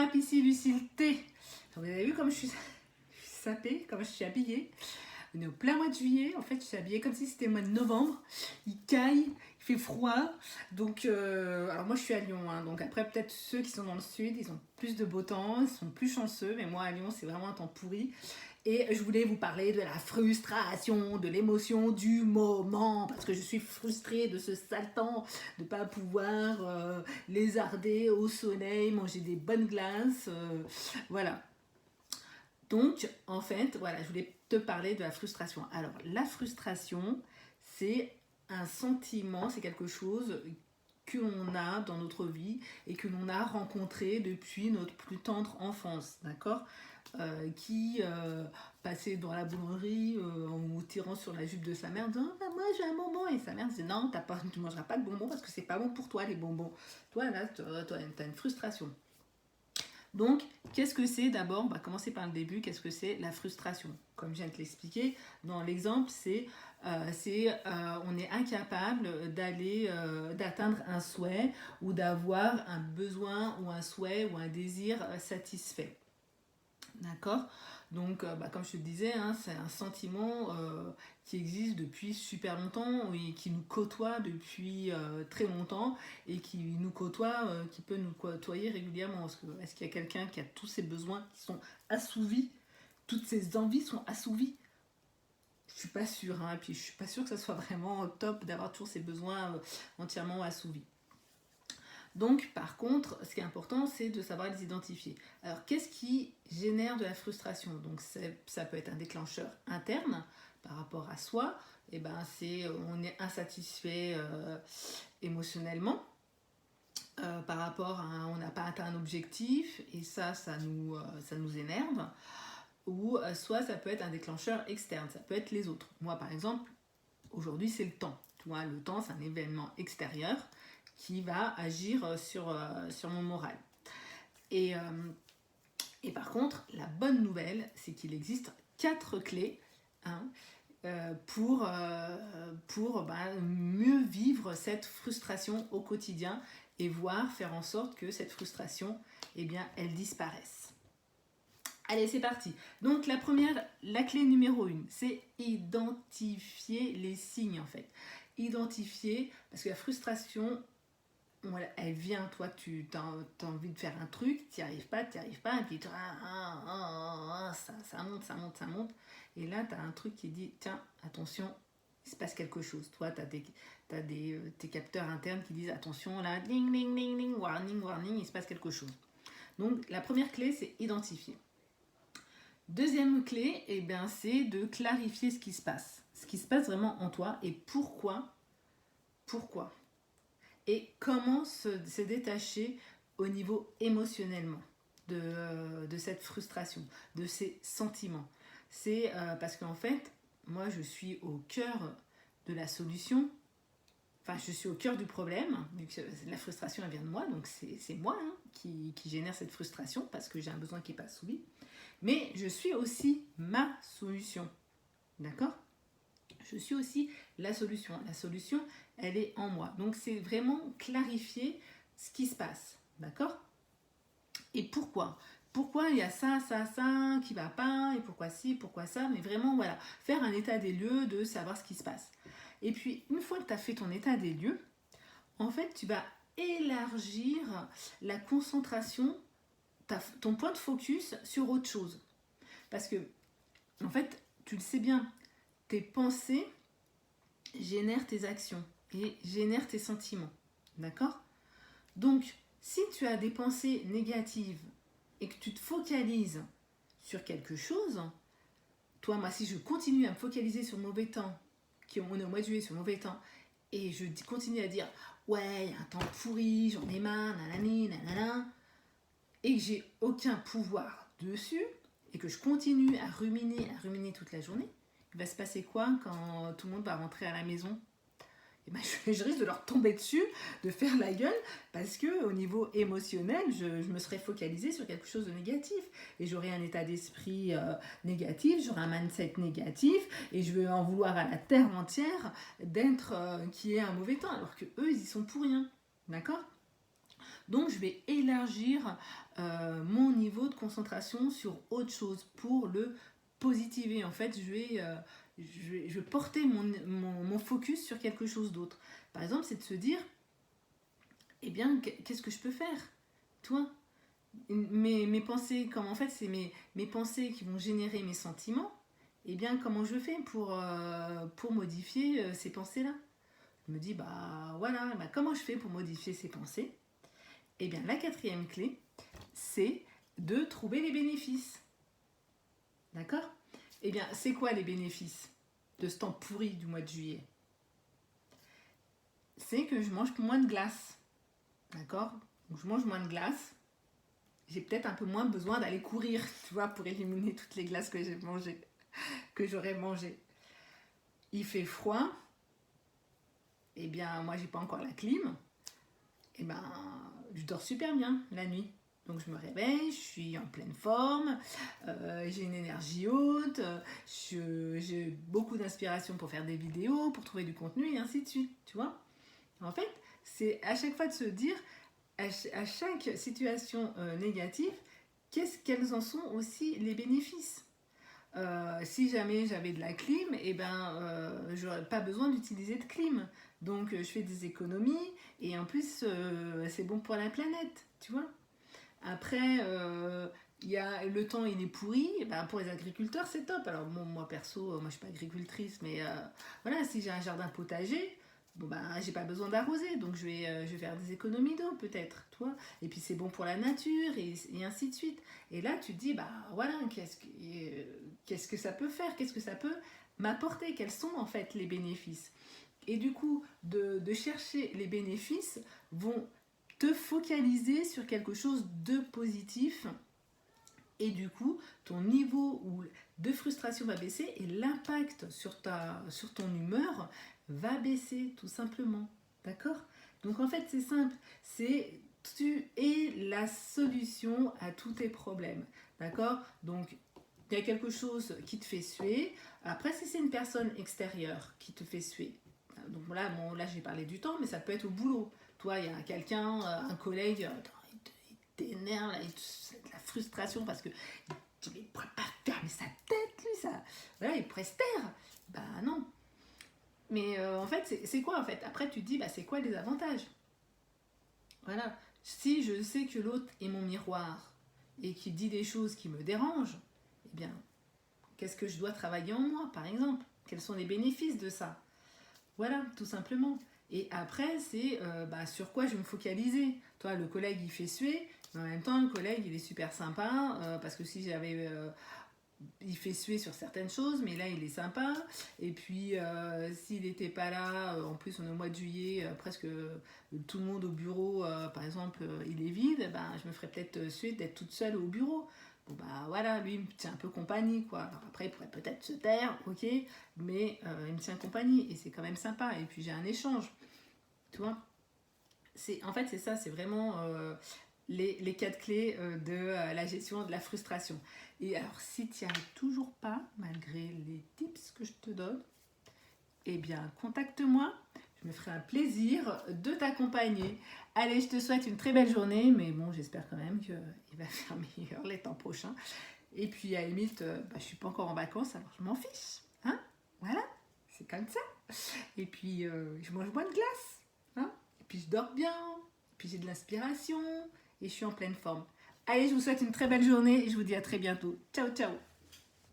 up, ici Lucille T. Vous avez vu comme je suis sapée, comme je suis habillée. On est au plein mois de juillet, en fait je suis habillée comme si c'était le mois de novembre. Il caille, il fait froid. Donc, alors moi je suis à Lyon, hein, donc après peut-être ceux qui sont dans le sud, ils ont plus de beau temps, ils sont plus chanceux, mais moi à Lyon c'est vraiment un temps pourri. Et je voulais vous parler de la frustration, de l'émotion du moment, parce que je suis frustrée de ce sale temps, de ne pas pouvoir lézarder au soleil, manger des bonnes glaces, voilà. Donc, en fait, voilà, je voulais te parler de la frustration. Alors, la frustration, c'est un sentiment, c'est quelque chose que l'on a dans notre vie et que l'on a rencontré depuis notre plus tendre enfance, d'accord qui passait dans la boulangerie en tirant sur la jupe de sa mère, en disant ah, moi j'ai un bonbon, et sa mère disait non, tu mangeras pas de bonbons parce que c'est pas bon pour toi les bonbons. Toi là, tu as une frustration. Donc, qu'est-ce que c'est d'abord? On va commencer par le début. Qu'est-ce que c'est la frustration? Comme je viens de te l'expliquer, dans l'exemple, on est incapable d'atteindre un souhait ou d'avoir un besoin ou un souhait ou un désir satisfait. D'accord? Donc, comme je te le disais, hein, c'est un sentiment qui existe depuis super longtemps et qui nous côtoie depuis très longtemps et qui peut nous côtoyer régulièrement. Est-ce qu'il y a quelqu'un qui a tous ses besoins qui sont assouvis, toutes ses envies sont assouvies? Je suis pas sûre, hein, et puis je suis pas sûre que ça soit vraiment top d'avoir toujours ses besoins entièrement assouvis. Donc, par contre, ce qui est important, c'est de savoir les identifier. Alors, qu'est-ce qui génère de la frustration? Donc, ça peut être un déclencheur interne par rapport à soi. Et ben, on est insatisfait émotionnellement par rapport à on n'a pas atteint un objectif et ça nous énerve. Ou soit ça peut être un déclencheur externe, ça peut être les autres. Moi, par exemple, aujourd'hui, c'est le temps. Tu vois, le temps, c'est un événement extérieur qui va agir sur mon moral. Et par contre, la bonne nouvelle, c'est qu'il existe 4 clés pour mieux vivre cette frustration au quotidien et faire en sorte que cette frustration, elle disparaisse. Allez, c'est parti. Donc, la clé numéro 1, c'est identifier les signes, en fait. Identifier, parce que la frustration, elle vient, toi, tu as envie de faire un truc, tu n'y arrives pas, et puis ça monte. Et là, tu as un truc qui dit, tiens, attention, il se passe quelque chose. Toi, tu as tes capteurs internes qui disent, attention, là, ding, ding, ding, ding, warning, il se passe quelque chose. Donc, la première clé, c'est identifier. Deuxième clé, c'est de clarifier ce qui se passe vraiment en toi et pourquoi. Et comment se détacher au niveau émotionnellement de cette frustration, de ces sentiments. C'est parce qu'en fait, moi je suis au cœur de la solution, enfin je suis au cœur du problème, vu que la frustration elle vient de moi, donc c'est moi qui génère cette frustration parce que j'ai un besoin qui n'est pas assouvi. Mais je suis aussi ma solution, d'accord? Je suis aussi la solution. La solution, elle est en moi. Donc, c'est vraiment clarifier ce qui se passe, d'accord? Et pourquoi? Pourquoi il y a ça qui ne va pas, et pourquoi ci, pourquoi ça, mais vraiment, voilà, faire un état des lieux, de savoir ce qui se passe. Et puis, une fois que tu as fait ton état des lieux, en fait, tu vas élargir la concentration, ton point de focus sur autre chose. Parce que, en fait, tu le sais bien, tes pensées génèrent tes actions et génèrent tes sentiments. D'accord? Donc, si tu as des pensées négatives et que tu te focalises sur quelque chose, moi, si je continue à me focaliser sur le mauvais temps, on est au mois de juillet sur le mauvais temps, et je continue à dire ouais, il y a un temps pourri, j'en ai marre, nanani, nanana, et que j'ai aucun pouvoir dessus, et que je continue à ruminer toute la journée, il va se passer quoi quand tout le monde va rentrer à la maison? Je risque de leur tomber dessus, de faire la gueule, parce que au niveau émotionnel, je me serais focalisée sur quelque chose de négatif. Et j'aurais un état d'esprit négatif, j'aurais un mindset négatif, et je vais en vouloir à la terre entière d'être qui ait un mauvais temps, alors que eux, ils y sont pour rien. D'accord ? Donc, je vais élargir mon niveau de concentration sur autre chose pour le positiver. En fait, je vais porter mon focus sur quelque chose d'autre. Par exemple, c'est de se dire, eh bien, qu'est-ce que je peux faire? Toi, mes pensées, comme en fait, c'est mes pensées qui vont générer mes sentiments, eh bien, comment je fais pour modifier ces pensées-là? Je me dis, bah voilà, bah, comment je fais pour modifier ces pensées? Eh bien, la quatrième clé, c'est de trouver les bénéfices. D'accord? Eh bien, c'est quoi les bénéfices de ce temps pourri du mois de juillet? C'est que je mange moins de glace. D'accord? Donc, je mange moins de glace. J'ai peut-être un peu moins besoin d'aller courir, tu vois, pour éliminer toutes les glaces que j'aurais mangées. Il fait froid. Eh bien, moi, j'ai pas encore la clim. Eh ben, je dors super bien la nuit. Donc je me réveille, je suis en pleine forme, j'ai une énergie haute, j'ai beaucoup d'inspiration pour faire des vidéos, pour trouver du contenu et ainsi de suite, tu vois. En fait, c'est à chaque fois de se dire, à chaque situation négative, quels en sont aussi les bénéfices. Si jamais j'avais de la clim, eh ben, j'aurais pas besoin d'utiliser de clim. Donc je fais des économies et en plus c'est bon pour la planète, tu vois. Après, le temps il est pourri, et ben, pour les agriculteurs c'est top. Alors bon, moi perso, moi je suis pas agricultrice, mais voilà, si j'ai un jardin potager, bon ben j'ai pas besoin d'arroser, donc je vais faire des économies d'eau peut-être, tu vois. Et puis c'est bon pour la nature et ainsi de suite. Et là tu te dis, bah voilà, qu'est-ce que ça peut faire, qu'est-ce que ça peut m'apporter, quels sont en fait les bénéfices. Et du coup, de chercher les bénéfices vont te focaliser sur quelque chose de positif et du coup ton niveau de frustration va baisser et l'impact sur ton humeur va baisser tout simplement, d'accord? Donc en fait c'est simple, tu es la solution à tous tes problèmes, d'accord? Donc il y a quelque chose qui te fait suer. Après, si c'est une personne extérieure qui te fait suer, donc là, là j'ai parlé du temps, mais ça peut être au boulot. Toi, il y a quelqu'un, un collègue, il t'énerve, c'est de la frustration parce que il ne pourrait pas fermer sa tête, lui, ça. Voilà, il pourrait se taire. Bah non. Mais en fait, c'est quoi en fait? Après, tu te dis, bah, c'est quoi les avantages? Voilà. Si je sais que l'autre est mon miroir et qu'il dit des choses qui me dérangent, eh bien, qu'est-ce que je dois travailler en moi, par exemple? Quels sont les bénéfices de ça? Voilà, tout simplement. Et après, c'est sur quoi je vais me focaliser. Toi, le collègue, il fait suer, mais en même temps, le collègue, il est super sympa, parce que si j'avais... il fait suer sur certaines choses, mais là, il est sympa. Et puis, s'il n'était pas là, en plus, on est au mois de juillet, presque tout le monde au bureau, par exemple, il est vide, ben, je me ferais peut-être suer d'être toute seule au bureau. Bon bah voilà, lui il me tient un peu compagnie quoi. Alors après il pourrait peut-être se taire, ok, mais il me tient compagnie et c'est quand même sympa. Et puis j'ai un échange, tu vois. En fait c'est ça, c'est vraiment les quatre clés de la gestion de la frustration. Et alors si tu n'y arrives toujours pas, malgré les tips que je te donne, eh bien contacte-moi. Je me ferai un plaisir de t'accompagner. Allez, je te souhaite une très belle journée, mais bon, j'espère quand même qu'il va faire meilleur les temps prochains. Et puis, à la limite, je ne suis pas encore en vacances, alors je m'en fiche. Hein, voilà, c'est comme ça. Et puis, je mange moins de glace. Hein, et puis, je dors bien. Et puis, j'ai de l'inspiration. Et je suis en pleine forme. Allez, je vous souhaite une très belle journée et je vous dis à très bientôt. Ciao, ciao.